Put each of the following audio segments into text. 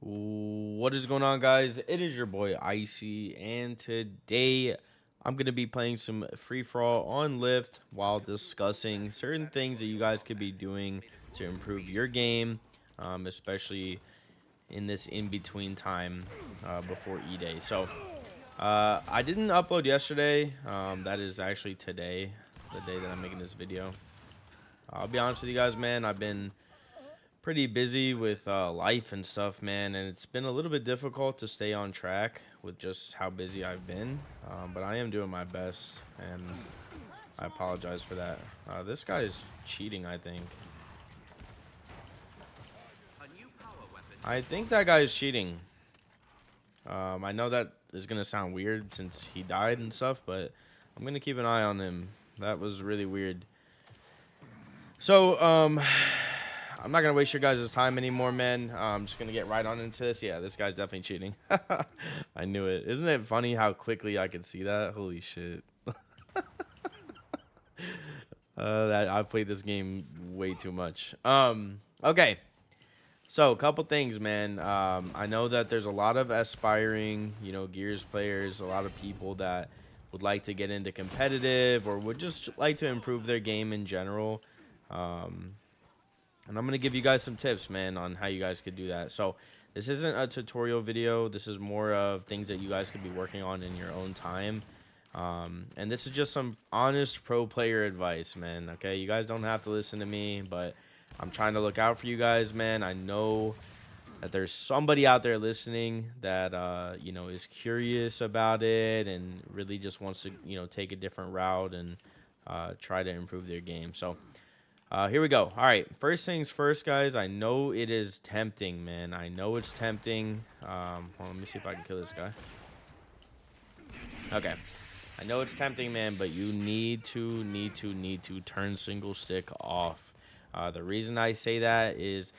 What is going on, guys? It is your boy Icy, and today I'm going to be playing some free for all on Lyft while discussing certain things that you guys could be doing to improve your game, especially in this in between time before E Day. So, I didn't upload yesterday. That is actually today, the day that I'm making this video. I'll be honest with you guys, man. I've been pretty busy with life and stuff, man, and it's been a little bit difficult to stay on track with just how busy I've been. But I am doing my best, and I apologize for that. This guy is cheating, I think. I think that guy is cheating. I know that is going to sound weird since he died and stuff, but I'm going to keep an eye on him. That was really weird. So, I'm not going to waste your guys' time anymore, man. I'm just going to get right on into this. Yeah, this guy's definitely cheating. I knew it. Isn't it funny how quickly I could see that? Holy shit. I've played this game way too much. Okay. So, a couple things, man. I know that there's a lot of aspiring, Gears players, a lot of people that would like to get into competitive or would just like to improve their game in general. And I'm going to give you guys some tips, man, on how you guys could do that. So this isn't a tutorial video. This is more of things that you guys could be working on in your own time. And this is just some honest pro player advice, man. Okay, you guys don't have to listen to me, but I'm trying to look out for you guys, man. I know that there's somebody out there listening that, is curious about it and really just wants to, take a different route and try to improve their game. So here we go. All right. First things first, guys. I know it is tempting, man. I know it's tempting. Hold on, let me see if I can kill this guy. Okay. I know it's tempting, man, but you need to turn single stick off. The reason I say that is,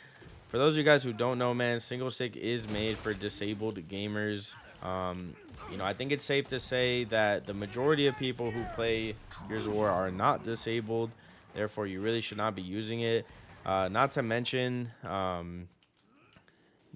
for those of you guys who don't know, man, single stick is made for disabled gamers. I think it's safe to say that the majority of people who play Gears of War are not disabled. Therefore, you really should not be using it. Not to mention,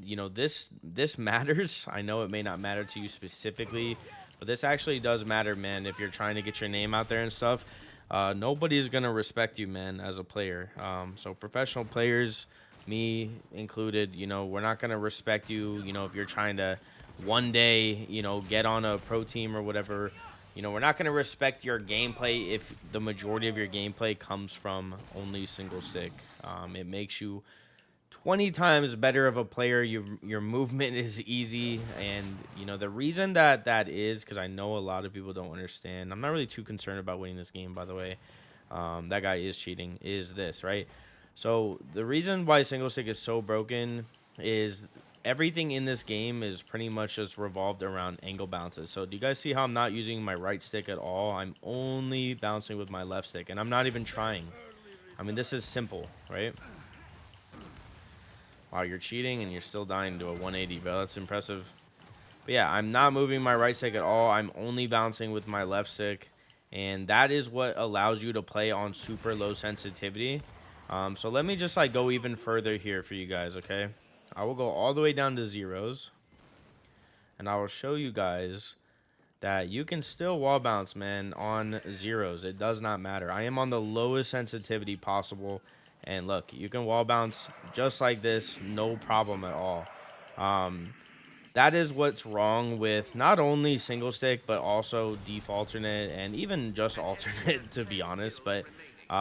this matters. I know it may not matter to you specifically, but this actually does matter, man. If you're trying to get your name out there and stuff, nobody's gonna respect you, man, as a player. So professional players, me included, we're not gonna respect you. If you're trying to one day, get on a pro team or whatever. We're not going to respect your gameplay if the majority of your gameplay comes from only single stick. It makes you 20 times better of a player. Your movement is easy. And, the reason that is, because I know a lot of people don't understand. I'm not really too concerned about winning this game, by the way. That guy is cheating, is this, right? So the reason why single stick is so broken is everything in this game is pretty much just revolved around angle bounces. So do you guys see how I'm not using my right stick at all? I'm only bouncing with my left stick, and I'm not even trying. I mean, this is simple, right? Wow, you're cheating and you're still dying to a 180, bro. That's impressive. But yeah, I'm not moving my right stick at all. I'm only bouncing with my left stick, and that is what allows you to play on super low sensitivity. So let me just go even further here for you guys, okay? I will go all the way down to zeros, and I will show you guys that you can still wall bounce, man, on zeros. It does not matter. I am on the lowest sensitivity possible, and look, you can wall bounce just like this, no problem at all. That is what's wrong with not only single stick, but also default alternate and even just alternate, to be honest. But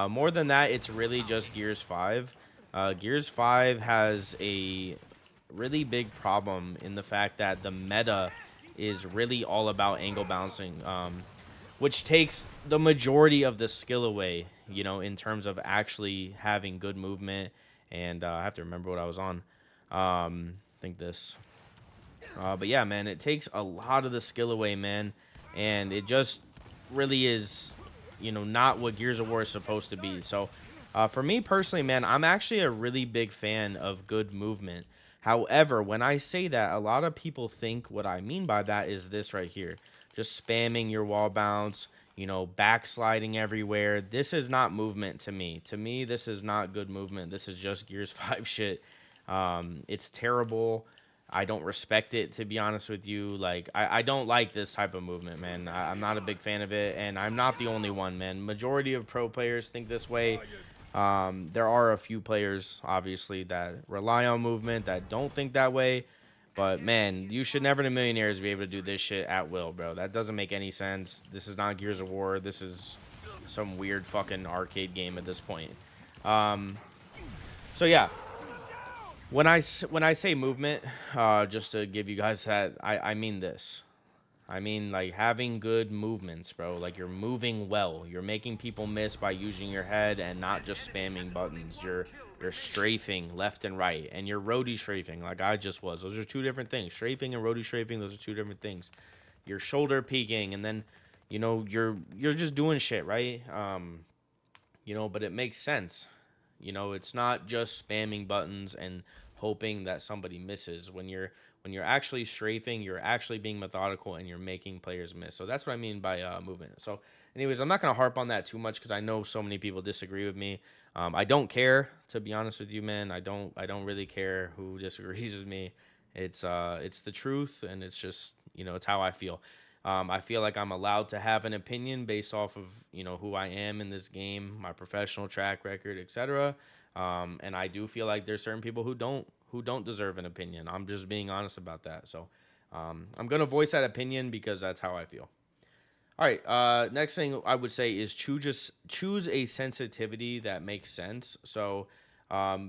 more than that, it's really just Gears 5. Gears 5 has a really big problem in the fact that the meta is really all about angle bouncing, which takes the majority of the skill away, in terms of actually having good movement. And I have to remember what I was on. I think this. But yeah, man, it takes a lot of the skill away, man. And it just really is, not what Gears of War is supposed to be. So for me personally, man, I'm actually a really big fan of good movement. However, when I say that, a lot of people think what I mean by that is this right here. Just spamming your wall bounce, backsliding everywhere. This is not movement to me. To me, this is not good movement. This is just Gears 5 shit. It's terrible. I don't respect it, to be honest with you. Like, I don't like this type of movement, man. I'm not a big fan of it, and I'm not the only one, man. Majority of pro players think this way. There are a few players, obviously, that rely on movement that don't think that way. But, man, you should never in a million years be able to do this shit at will, bro. That doesn't make any sense. This is not Gears of War. This is some weird fucking arcade game at this point. Um, so, yeah. When I say movement, just to give you guys that, I mean this. I mean, like, having good movements, bro. Like, you're moving well. You're making people miss by using your head and not just spamming buttons. You're strafing left and right, and you're roadie strafing like I just was. Those are two different things. Strafing and roadie strafing, those are two different things. You're shoulder peeking, and then, you're just doing shit, right? But it makes sense. It's not just spamming buttons and hoping that somebody misses. When you're actually strafing, you're actually being methodical and you're making players miss. So that's what I mean by movement. So, anyways, I'm not gonna harp on that too much because I know so many people disagree with me. I don't care, to be honest with you, man. I don't really care who disagrees with me. It's the truth, and it's just it's how I feel. I feel like I'm allowed to have an opinion based off of who I am in this game, my professional track record, etc. And I do feel like there's certain people who don't deserve an opinion. I'm just being honest about that. So I'm gonna voice that opinion because that's how I feel. All right. Next thing I would say is choose a sensitivity that makes sense. So,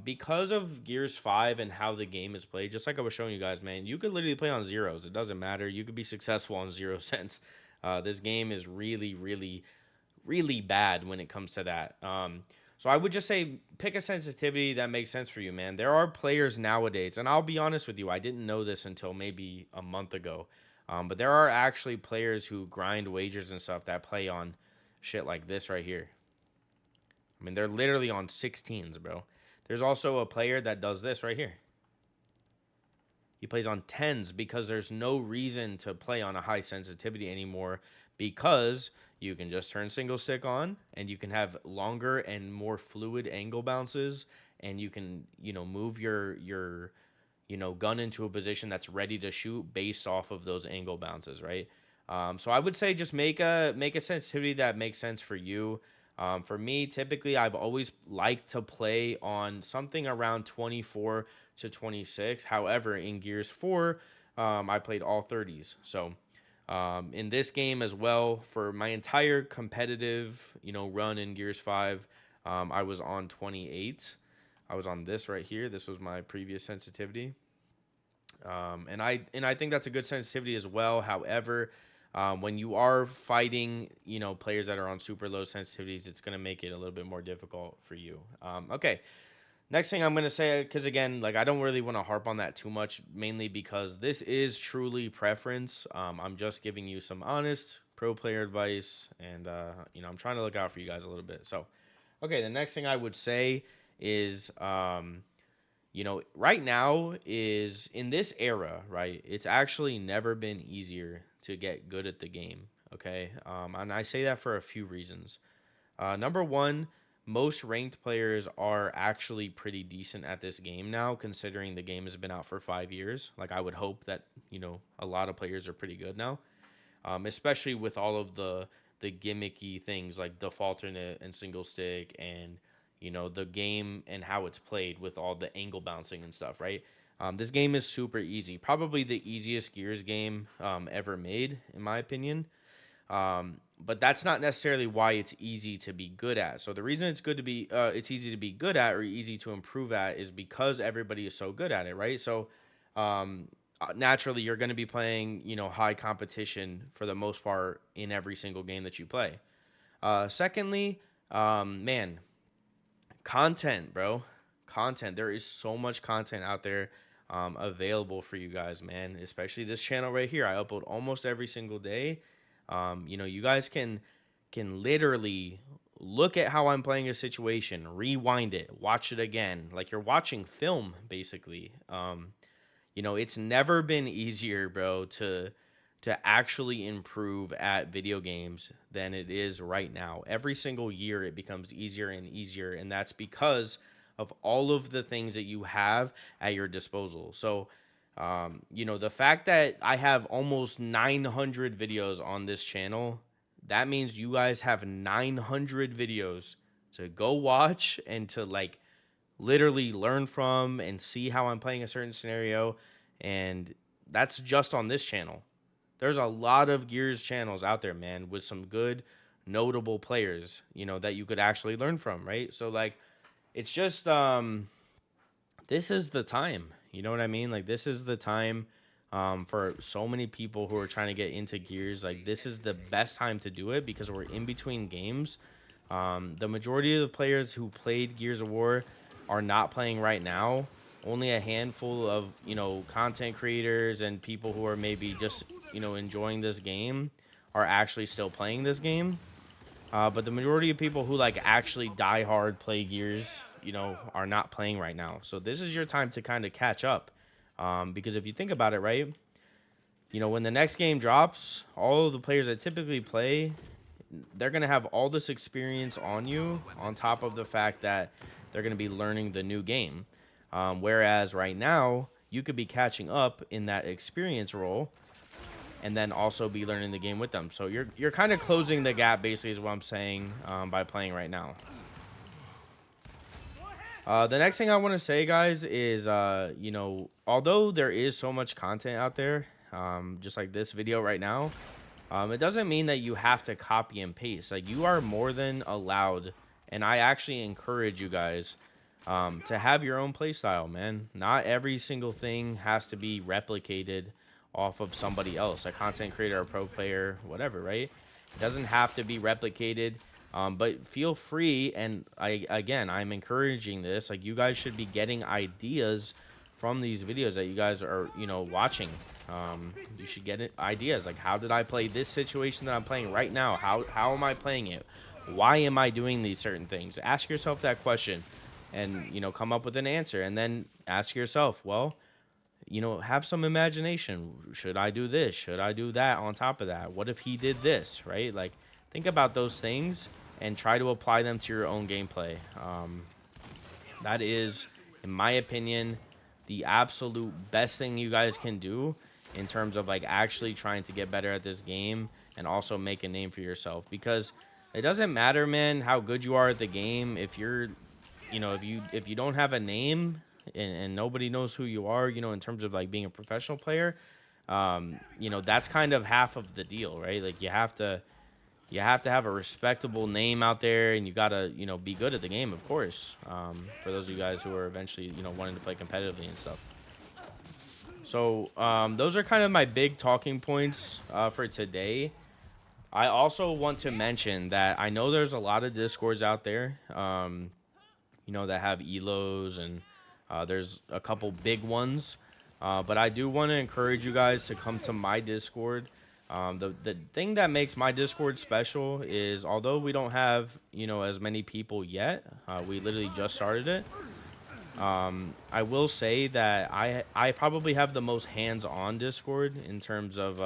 because of Gears 5 and how the game is played, just like I was showing you guys, man, you could literally play on zeros. It doesn't matter. You could be successful on 0 cents. This game is really, really, really bad when it comes to that. So I would just say pick a sensitivity that makes sense for you, man. There are players nowadays, and I'll be honest with you, I didn't know this until maybe a month ago. But there are actually players who grind wagers and stuff that play on shit like this right here. I mean, they're literally on 16s, bro. There's also a player that does this right here. He plays on 10s because there's no reason to play on a high sensitivity anymore because you can just turn single stick on and you can have longer and more fluid angle bounces and you can, move your gun into a position that's ready to shoot based off of those angle bounces, right? So I would say just make a sensitivity that makes sense for you. For me, typically, I've always liked to play on something around 24 to 26. However, in Gears 4, I played all 30s. So in this game as well, for my entire competitive, run in Gears 5, I was on 28. I was on this right here. This was my previous sensitivity. And I think that's a good sensitivity as well. However, when you are fighting, players that are on super low sensitivities, it's going to make it a little bit more difficult for you. Okay. Next thing I'm going to say, because again, like I don't really want to harp on that too much, mainly because this is truly preference. I'm just giving you some honest pro player advice, and I'm trying to look out for you guys a little bit. So, okay, the next thing I would say is, right now is in this era, right? It's actually never been easier to get good at the game. Okay, and I say that for a few reasons. Number one, most ranked players are actually pretty decent at this game now, considering the game has been out for 5 years. Like I would hope that a lot of players are pretty good now, especially with all of the gimmicky things like default alternate and single stick and the game and how it's played with all the angle bouncing and stuff, right? This game is super easy, probably the easiest Gears game ever made, in my opinion. But that's not necessarily why it's easy to be good at. So the reason it's easy to be good at or easy to improve at is because everybody is so good at it, right? So naturally, you're going to be playing, high competition for the most part in every single game that you play. Secondly, man, content, bro. Content. There is so much content out there available for you guys, man. Especially this channel right here. I upload almost every single day. You guys can literally look at how I'm playing a situation, rewind it, watch it again. Like you're watching film, basically. It's never been easier, bro, to actually improve at video games than it is right now. Every single year it becomes easier and easier, and that's because of all of the things that you have at your disposal. So You know, the fact that I have almost 900 videos on this channel, that means you guys have 900 videos to go watch and to like literally learn from and see how I'm playing a certain scenario. And that's just on this channel. There's a lot of Gears channels out there, man, with some good, notable players, you know, that you could actually learn from, right? So like, it's just this is the time. You know what I mean? Like this is the time for so many people who are trying to get into Gears. Like this is the best time to do it because we're in between games. The majority of the players who played Gears of War are not playing right now. Only a handful of, you know, content creators and people who are maybe just, you know, enjoying this game are actually still playing this game. But the majority of people who like actually die hard play Gears, you know, are not playing right now. So this is your time to kind of catch up. Because if you think about it, right, you know, when the next game drops, all of the players that typically play, they're going to have all this experience on you on top of the fact that they're going to be learning the new game. Whereas right now, you could be catching up in that experience role and then also be learning the game with them. So you're kind of closing the gap, basically, is what I'm saying, by playing right now. The next thing I want to say, guys, is, you know, although there is so much content out there, just like this video right now, it doesn't mean that you have to copy and paste. Like, you are more than allowed, and I actually encourage you guys to have your own playstyle, man. Not every single thing has to be replicated off of somebody else, a content creator, a pro player, whatever, right? It doesn't have to be replicated, but feel free. And I'm encouraging this. Like, you guys should be getting ideas from these videos that you guys are, you know, watching. You should get ideas like, how did I play this situation that I'm playing right now? How am I playing it? Why am I doing these certain things? Ask yourself that question, and you know, come up with an answer, and then ask yourself, well, you know, have some imagination. Should I do this? Should I do that on top of that? What if he did this, right? Like, think about those things and try to apply them to your own gameplay. That is, in my opinion, the absolute best thing you guys can do in terms of like actually trying to get better at this game and also make a name for yourself. Because it doesn't matter, man, how good you are at the game if you're, you know, if you don't have a name and nobody knows who you are, you know, in terms of like being a professional player, you know, that's kind of half of the deal, right? Like, you have to have a respectable name out there, and you gotta, you know, be good at the game, of course. For those of you guys who are eventually, you know, wanting to play competitively and stuff. So those are kind of my big talking points for today. I also want to mention that I know there's a lot of Discords out there, you know, that have elos, and there's a couple big ones. But I do want to encourage you guys to come to my Discord. The thing that makes my Discord special is, although we don't have, you know, as many people yet, we literally just started it. I will say that I probably have the most hands-on Discord in terms of,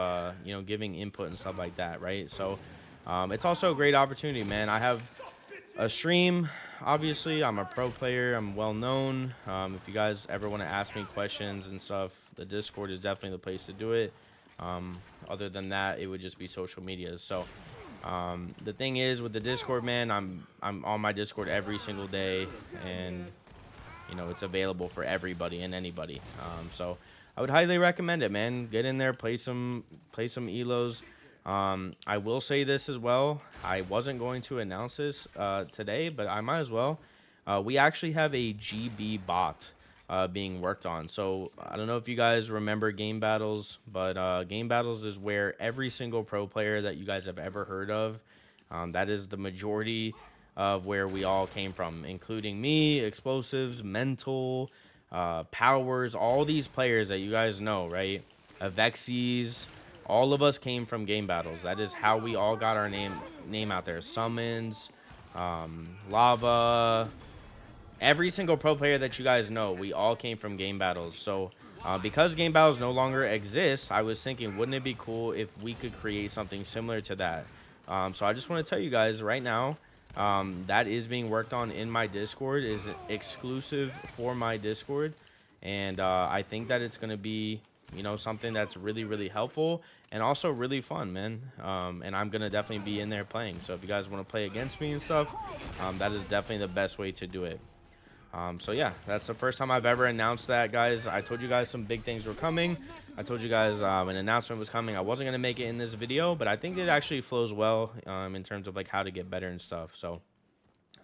you know, giving input and stuff like that, right? So it's also a great opportunity, man. I have a stream. Obviously, I'm a pro player. I'm well known. If you guys ever want to ask me questions and stuff, the Discord is definitely the place to do it. Other than that, it would just be social media. So the thing is, with the Discord, man, I'm on my Discord every single day, and you know, it's available for everybody and anybody. So I would highly recommend it, man. Get in there, play some elos. I will say this as well. I wasn't going to announce this today, but I might as well. We actually have a GB bot being worked on. So I don't know if you guys remember Game Battles, but Game Battles is where every single pro player that you guys have ever heard of, that is the majority of where we all came from, including me, Explosives, Mental, Powers, all these players that you guys know, right? Avexies, all of us came from Game Battles. That is how we all got our name out there. Summons, Lava, every single pro player that you guys know, we all came from Game Battles. So because Game Battles no longer exists, I was thinking, wouldn't it be cool if we could create something similar to that? So I just want to tell you guys right now, that is being worked on in my Discord, is exclusive for my Discord. And I think that it's going to be, you know, something that's really, really helpful and also really fun, man. And I'm going to definitely be in there playing. So if you guys want to play against me and stuff, that is definitely the best way to do it. So yeah, that's the first time I've ever announced that, guys. I told you guys some big things were coming. I told you guys an announcement was coming. I wasn't gonna make it in this video, but I think it actually flows well in terms of like how to get better and stuff. So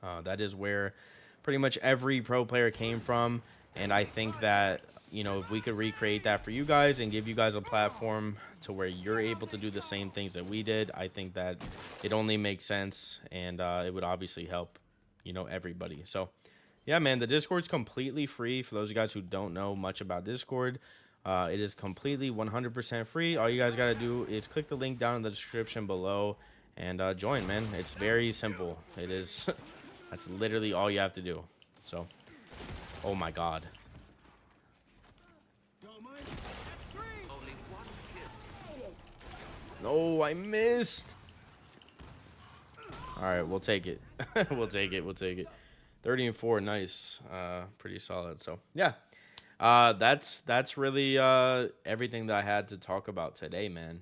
that is where pretty much every pro player came from, and I think that, you know, if we could recreate that for you guys and give you guys a platform to where you're able to do the same things that we did, I think that it only makes sense, and it would obviously help, you know, everybody. So yeah, man, the Discord's completely free. For those of you guys who don't know much about Discord, it is completely 100% free. All you guys got to do is click the link down in the description below and join, man. It's very simple. It is. That's literally all you have to do. So, oh my God. No, I missed. All right, we'll take it. We'll take it. We'll take it. 30 and 4, nice. Pretty solid. So yeah, that's really everything that I had to talk about today, man.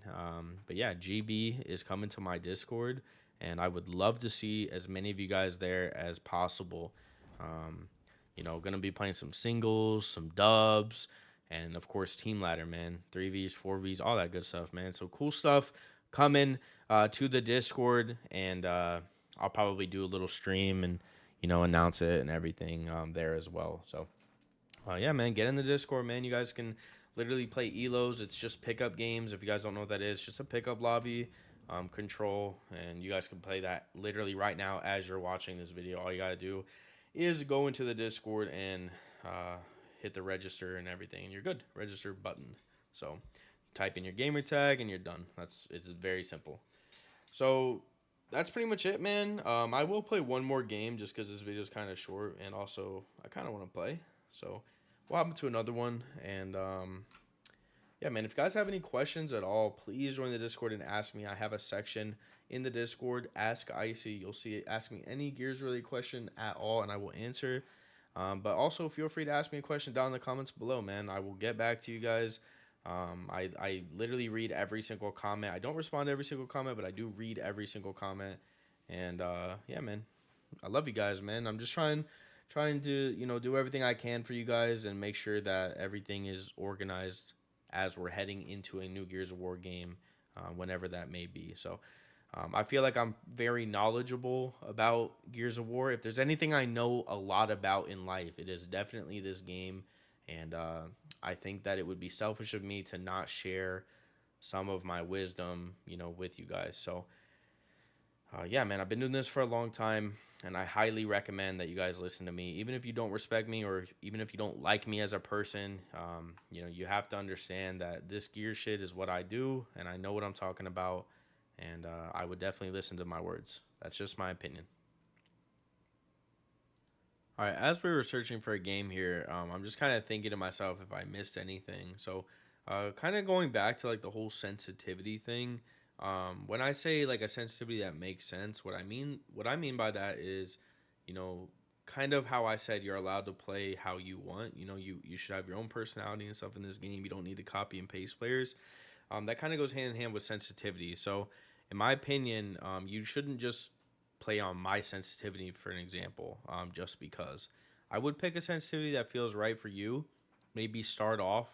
But yeah, GB is coming to my Discord, and I would love to see as many of you guys there as possible. You know, gonna be playing some singles, some dubs, and of course team ladder, man. 3Vs, 4Vs, all that good stuff, man. So cool stuff coming to the Discord, and I'll probably do a little stream and, you know, announce it and everything there as well. So yeah, man, get in the Discord, man. You guys can literally play elos. It's just pickup games. If you guys don't know what that is, just a pickup lobby, control, and you guys can play that literally right now as you're watching this video. All you gotta do is go into the Discord and hit the register and everything, and you're good. Register button. So type in your gamer tag and you're done. It's very simple. So that's pretty much it, man. I will play one more game just because this video is kind of short, and also I kind of want to play. So we'll hop into another one. And yeah, man, if you guys have any questions at all, please join the Discord and ask me. I have a section in the Discord, Ask Icy. You'll see it. Ask me any Gears related question at all, and I will answer. But also feel free to ask me a question down in the comments below, man. I will get back to you guys. I literally read every single comment. I don't respond to every single comment, but I do read every single comment. And yeah, man, I love you guys, man. I'm just trying to, you know, do everything I can for you guys and make sure that everything is organized as we're heading into a new Gears of War game, whenever that may be. So I feel like I'm very knowledgeable about Gears of War. If there's anything I know a lot about in life, it is definitely this game. And I think that it would be selfish of me to not share some of my wisdom, you know, with you guys. So yeah, man, I've been doing this for a long time, and I highly recommend that you guys listen to me. Even if you don't respect me, or even if you don't like me as a person, you know, you have to understand that this gear shit is what I do, and I know what I'm talking about, and I would definitely listen to my words. That's just my opinion. All right, as we were searching for a game here, I'm just kind of thinking to myself if I missed anything. So kind of going back to like the whole sensitivity thing. When I say like a sensitivity that makes sense, what I mean by that is, you know, kind of how I said you're allowed to play how you want. You know, you should have your own personality and stuff in this game. You don't need to copy and paste players. That kind of goes hand in hand with sensitivity. So, in my opinion, you shouldn't just play on my sensitivity for an example, just because. I would pick a sensitivity that feels right for you. Maybe start off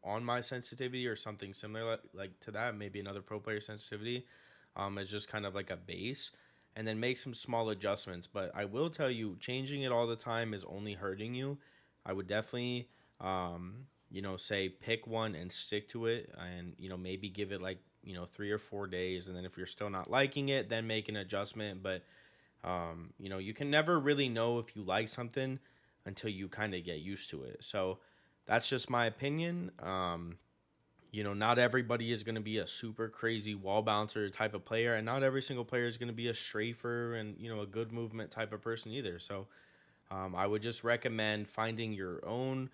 on my sensitivity or something similar like to that, maybe another pro player sensitivity, as just kind of like a base, and then make some small adjustments. But I will tell you, changing it all the time is only hurting you. I would definitely you know, say pick one and stick to it, and, you know, maybe give it like, you know, 3 or 4 days, and then if you're still not liking it, then make an adjustment. But you know, you can never really know if you like something until you kind of get used to it. So that's just my opinion. You know, not everybody is going to be a super crazy wall bouncer type of player, and not every single player is going to be a strafer and, you know, a good movement type of person either. So I would just recommend finding your own,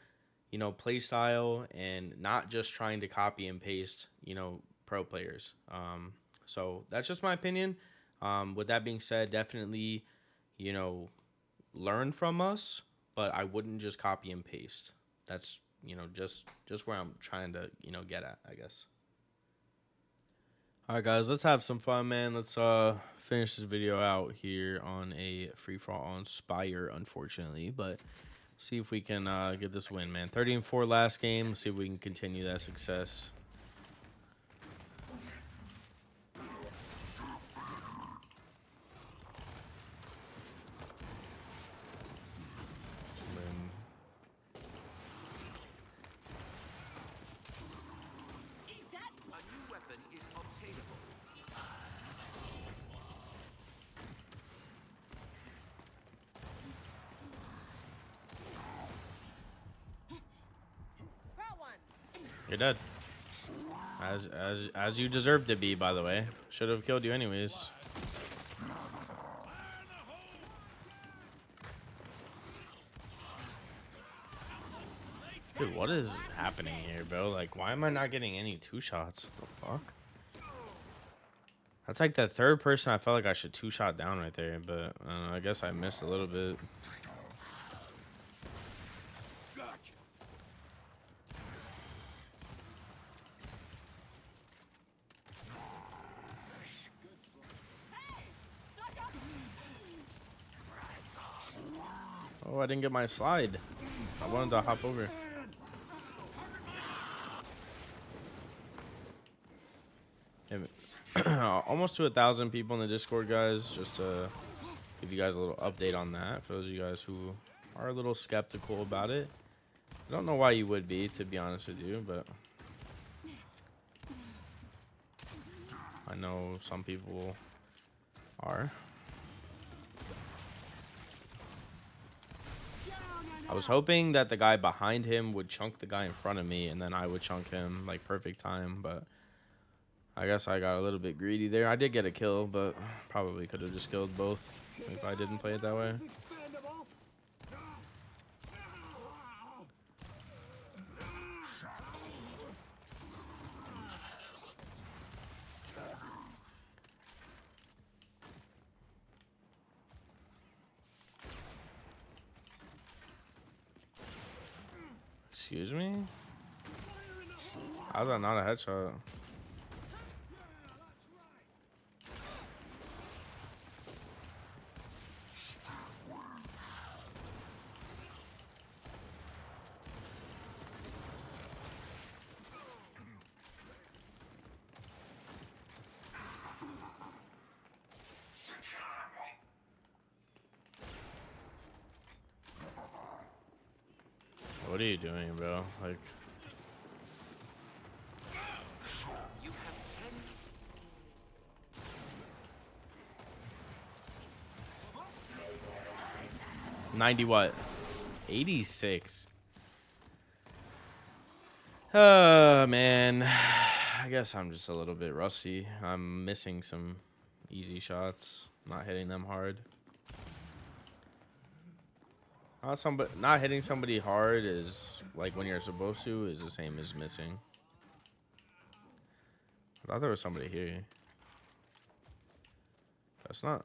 you know, play style, and not just trying to copy and paste, you know, pro players. So that's just my opinion. With that being said, definitely, you know, learn from us, but I wouldn't just copy and paste. That's you know, just where I'm trying to, you know, get at, I guess. All right, guys, let's have some fun, man. Let's finish this video out here on a free for all on Spire, unfortunately, but see if we can get this win, man. 30-4 last game. Let's see if we can continue that success. You're dead. As you deserve to be, by the way. Should have killed you anyways. Dude, what is happening here, bro? Like, why am I not getting any 2 shots? What the fuck? That's like the 3rd person I felt like I should 2-shot down right there, but I guess I missed a little bit. Oh, I didn't get my slide. I wanted to hop over. Almost to 1,000 people in the Discord, guys. Just to give you guys a little update on that. For those of you guys who are a little skeptical about it. I don't know why you would be, to be honest with you, but I know some people are. I was hoping that the guy behind him would chunk the guy in front of me, and then I would chunk him, like, perfect time, but I guess I got a little bit greedy there. I did get a kill, but probably could have just killed both if I didn't play it that way. Excuse me? How's that not a headshot? What are you doing, bro? Like, you have 90 what? 86. Man. I guess I'm just a little bit rusty. I'm missing some easy shots, not hitting them hard. Not hitting somebody hard is like when you're supposed to is the same as missing. I thought there was somebody here. That's not.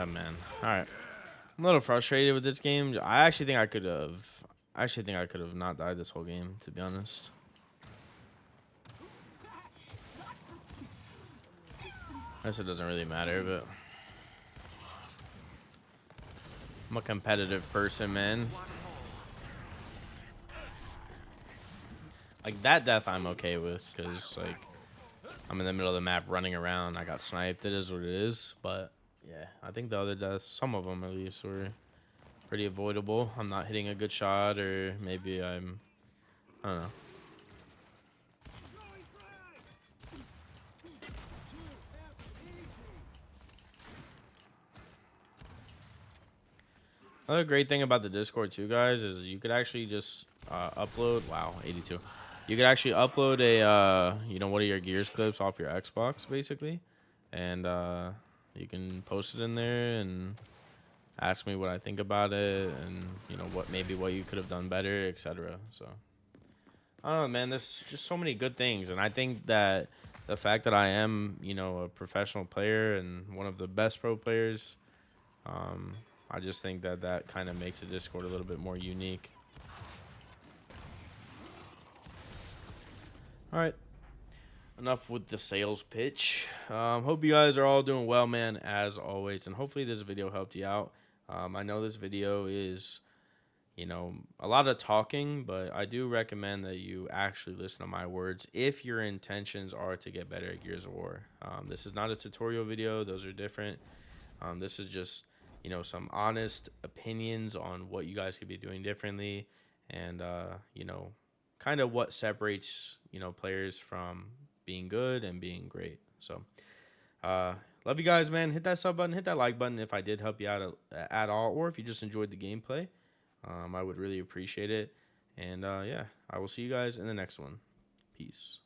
Man. All right. I'm a little frustrated with this game. I actually think I could have not died this whole game, to be honest. I guess it doesn't really matter, but I'm a competitive person, man. Like that death I'm okay with, because like I'm in the middle of the map running around. I got sniped. It is what it is. But yeah, I think the other deaths, some of them at least, were pretty avoidable. I'm not hitting a good shot, or maybe I don't know. Another great thing about the Discord too, guys, is you could actually just upload. Wow, 82. You could actually upload a one of your Gears clips off your Xbox basically, and you can post it in there and ask me what I think about it, and what you could have done better, etc. So I don't know, man. There's just so many good things, and I think that the fact that I am a professional player and one of the best pro players. Um, I just think that that kind of makes the Discord a little bit more unique. All right, enough with the sales pitch. Hope you guys are all doing well, man, as always, and hopefully this video helped you out. I know this video is, a lot of talking, but I do recommend that you actually listen to my words if your intentions are to get better at Gears of War. This is not a tutorial video; those are different. This is just, some honest opinions on what you guys could be doing differently, and kind of what separates players from being good and being great. So, love you guys, man. Hit that sub button, hit that like button if I did help you out at all, or if you just enjoyed the gameplay. I would really appreciate it. And yeah, I will see you guys in the next one. Peace.